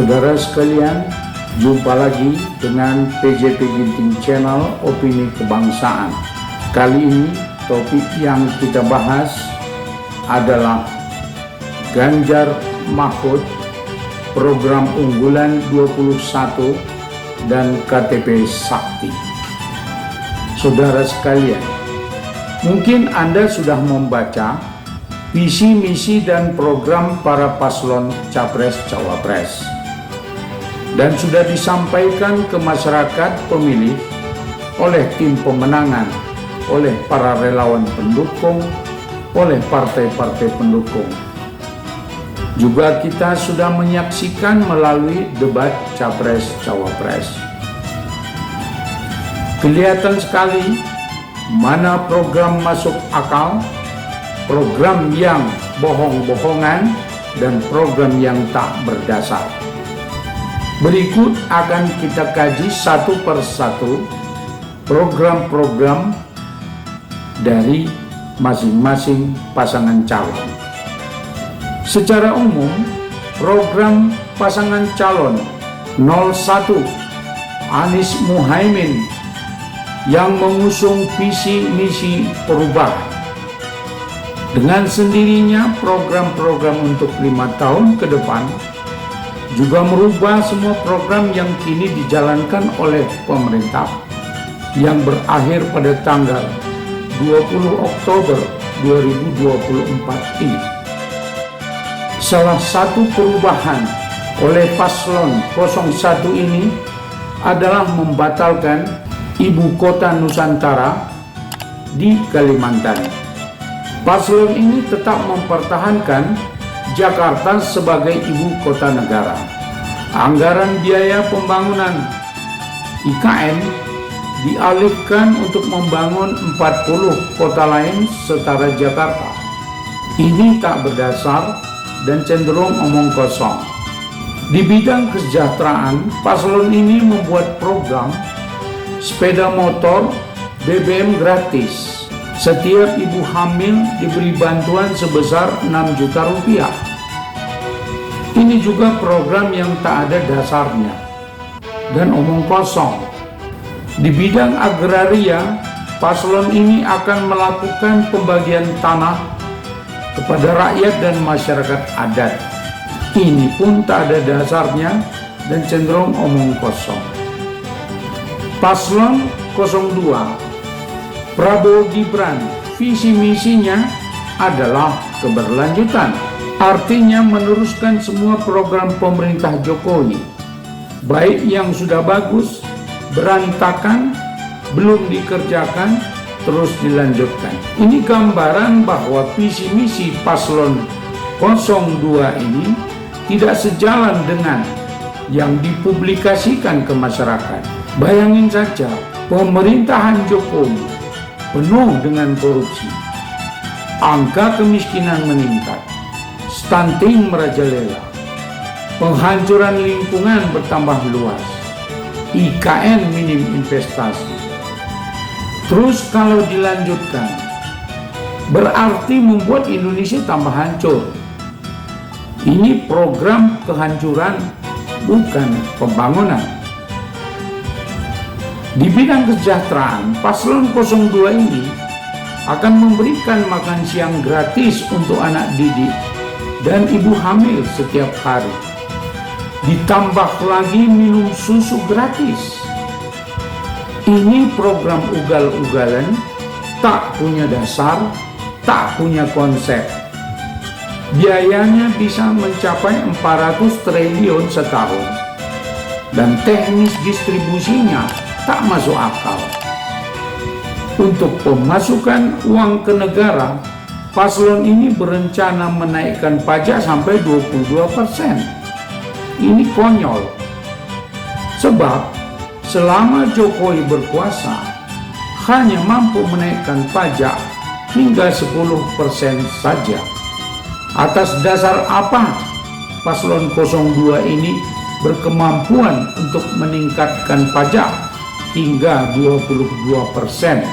Saudara sekalian, jumpa lagi dengan PJP Ginting Channel Opini Kebangsaan. Kali ini topik yang kita bahas adalah Ganjar Mahfud, program unggulan 21 dan KTP Sakti. Saudara sekalian, mungkin Anda sudah membaca visi misi dan program para paslon Capres-Cawapres dan sudah disampaikan ke masyarakat pemilih oleh tim pemenangan, oleh para relawan pendukung, oleh partai-partai pendukung. Juga kita sudah menyaksikan melalui debat Capres-Cawapres. Kelihatan sekali mana program masuk akal, program yang bohong-bohongan, dan program yang tak berdasar. Berikut akan kita kaji satu persatu program-program dari masing-masing pasangan calon. Secara umum, program pasangan calon 01 Anies Muhaimin yang mengusung visi misi perubahan. Dengan sendirinya program-program untuk 5 tahun ke depan juga merubah semua program yang kini dijalankan oleh pemerintah yang berakhir pada tanggal 20 Oktober 2024 ini. Salah satu perubahan oleh paslon 01 ini adalah membatalkan ibu kota Nusantara di Kalimantan. Paslon ini tetap mempertahankan Jakarta sebagai ibu kota negara. Anggaran biaya pembangunan IKN dialihkan untuk membangun 40 kota lain setara Jakarta. Ini tak berdasar dan cenderung omong kosong. Di bidang kesejahteraan, paslon ini membuat program sepeda motor BBM gratis. Setiap ibu hamil diberi bantuan sebesar 6 juta rupiah. Ini juga program yang tak ada dasarnya dan omong kosong. Di bidang agraria, paslon ini akan melakukan pembagian tanah kepada rakyat dan masyarakat adat. Ini pun tak ada dasarnya dan cenderung omong kosong. Paslon 02 Prabowo Gibran, visi misinya adalah keberlanjutan. Artinya meneruskan semua program pemerintah Jokowi, baik yang sudah bagus, berantakan, belum dikerjakan, terus dilanjutkan. Ini gambaran bahwa visi misi paslon 02 ini tidak sejalan dengan yang dipublikasikan ke masyarakat. Bayangin saja, pemerintahan Jokowi penuh dengan korupsi, angka kemiskinan meningkat, stunting merajalela, penghancuran lingkungan bertambah luas, IKN minim investasi. Terus kalau dilanjutkan, berarti membuat Indonesia tambah hancur. Ini program kehancuran, bukan pembangunan. Di bidang kesejahteraan, paslon 02 ini akan memberikan makan siang gratis untuk anak didik dan ibu hamil setiap hari. Ditambah lagi minum susu gratis. Ini program ugal-ugalan, tak punya dasar, tak punya konsep. Biayanya bisa mencapai 400 triliun setahun. Dan teknis distribusinya tak masuk akal. Untuk pemasukan uang ke negara, paslon ini berencana menaikkan pajak sampai 22%. Ini konyol. Sebab selama Jokowi berkuasa, hanya mampu menaikkan pajak hingga 10% saja. Atas dasar apa paslon 02 ini berkemampuan untuk meningkatkan pajak hingga 22%.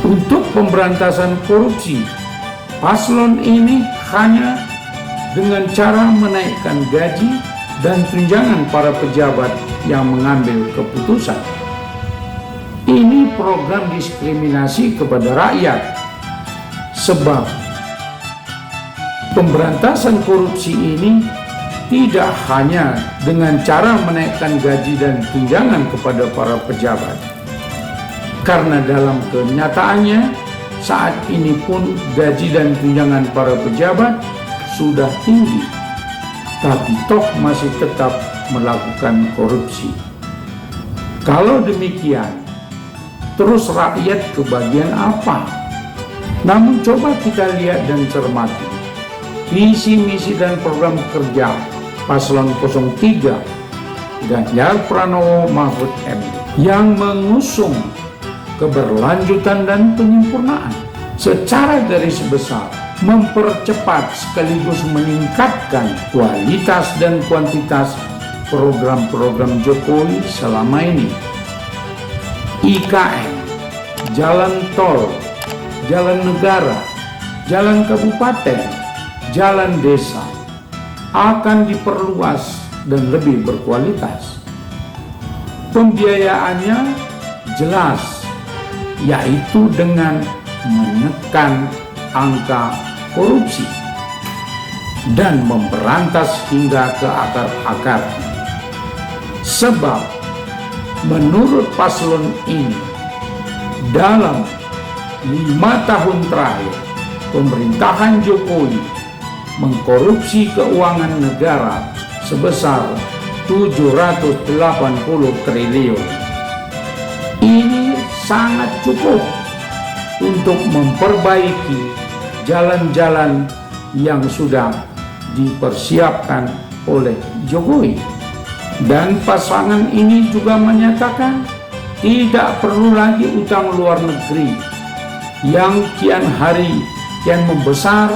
Untuk pemberantasan korupsi, paslon ini hanya dengan cara menaikkan gaji dan tunjangan para pejabat yang mengambil keputusan. Ini program diskriminasi kepada rakyat, sebab pemberantasan korupsi ini tidak hanya dengan cara menaikkan gaji dan tunjangan kepada para pejabat, karena dalam kenyataannya saat ini pun gaji dan tunjangan para pejabat sudah tinggi, tapi toh masih tetap melakukan korupsi. Kalau demikian, terus rakyat kebagian apa? Namun coba kita lihat dan cermati visi misi dan program kerja Paslon 03 Ganjar Pranowo Mahfud MD yang mengusung keberlanjutan dan penyempurnaan. Secara garis besar mempercepat sekaligus meningkatkan kualitas dan kuantitas program-program Jokowi selama ini. IKN, jalan tol, jalan negara, jalan kabupaten, jalan desa akan diperluas dan lebih berkualitas. Pembiayaannya jelas, yaitu dengan menekan angka korupsi dan memberantas hingga ke akar-akar. Sebab menurut paslon ini, dalam 5 tahun terakhir pemerintahan Jokowi mengkorupsi keuangan negara sebesar 780 triliun. Ini sangat cukup untuk memperbaiki jalan-jalan yang sudah dipersiapkan oleh Jokowi. Dan pasangan ini juga menyatakan tidak perlu lagi utang luar negeri yang kian hari kian membesar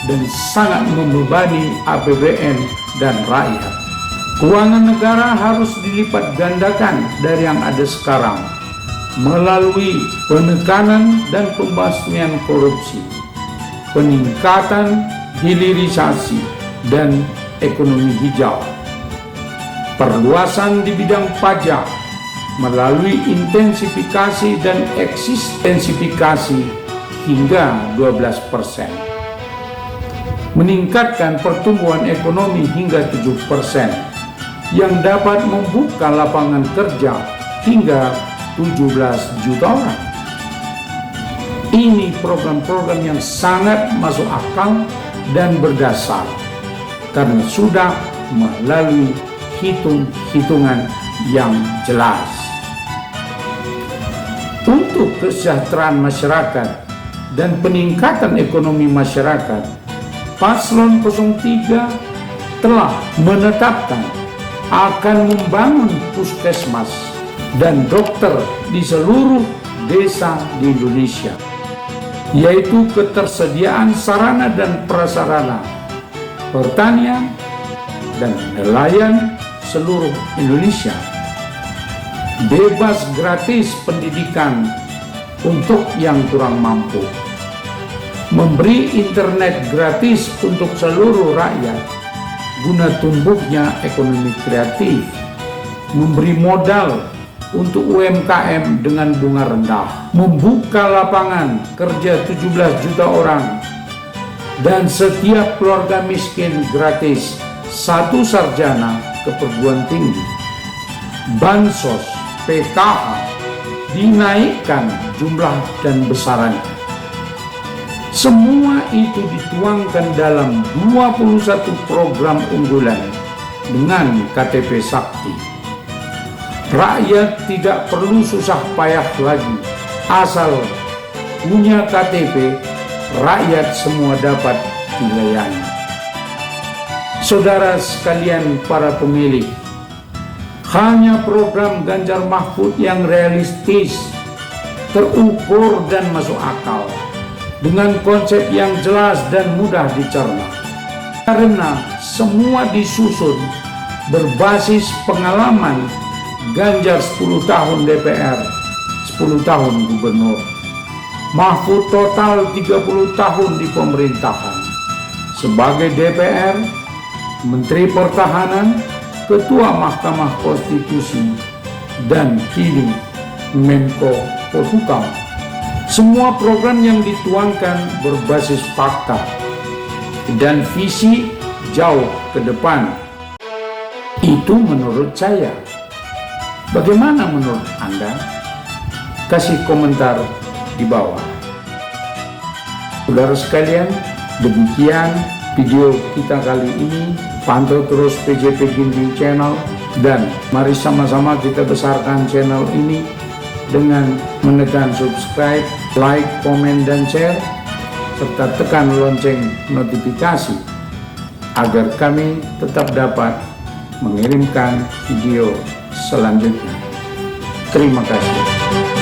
dan sangat membebani APBN dan rakyat. Keuangan negara harus dilipat gandakan dari yang ada sekarang melalui penekanan dan pembasmian korupsi, peningkatan hilirisasi dan ekonomi hijau, perluasan di bidang pajak melalui intensifikasi dan ekstensifikasi hingga 12%, meningkatkan pertumbuhan ekonomi hingga 7% yang dapat membuka lapangan kerja hingga 17 juta orang. Ini program-program yang sangat masuk akal dan berdasar karena sudah melalui hitung-hitungan yang jelas. Untuk kesejahteraan masyarakat dan peningkatan ekonomi masyarakat, Paslon 03 telah menetapkan akan membangun puskesmas dan dokter di seluruh desa di Indonesia, yaitu ketersediaan sarana dan prasarana pertanian dan nelayan seluruh Indonesia, bebas gratis pendidikan untuk yang kurang mampu, memberi internet gratis untuk seluruh rakyat guna tumbuhnya ekonomi kreatif, memberi modal untuk UMKM dengan bunga rendah, membuka lapangan kerja 17 juta orang, dan setiap keluarga miskin gratis 1 sarjana ke perguruan tinggi. Bansos, PKH dinaikkan jumlah dan besarannya. Semua itu dituangkan dalam 21 program unggulan dengan KTP Sakti. Rakyat tidak perlu susah payah lagi. Asal punya KTP, rakyat semua dapat dilayani. Saudara sekalian para pemilih, hanya program Ganjar Mahfud yang realistis, terukur dan masuk akal, dengan konsep yang jelas dan mudah dicerna. Karena semua disusun berbasis pengalaman Ganjar 10 tahun DPR, 10 tahun gubernur, Mahfud total 30 tahun di pemerintahan, sebagai DPR, Menteri Pertahanan, Ketua Mahkamah Konstitusi, dan kini Menko Polhukam. Semua program yang dituangkan berbasis fakta dan visi jauh ke depan. Itu menurut saya. Bagaimana menurut Anda? Kasih komentar di bawah. Saudara sekalian, demikian video kita kali ini. Pantau terus PJP Ginting Channel dan mari sama-sama kita besarkan channel ini dengan menekan subscribe, like, komen, dan share serta tekan lonceng notifikasi agar kami tetap dapat mengirimkan video selanjutnya. Terima kasih.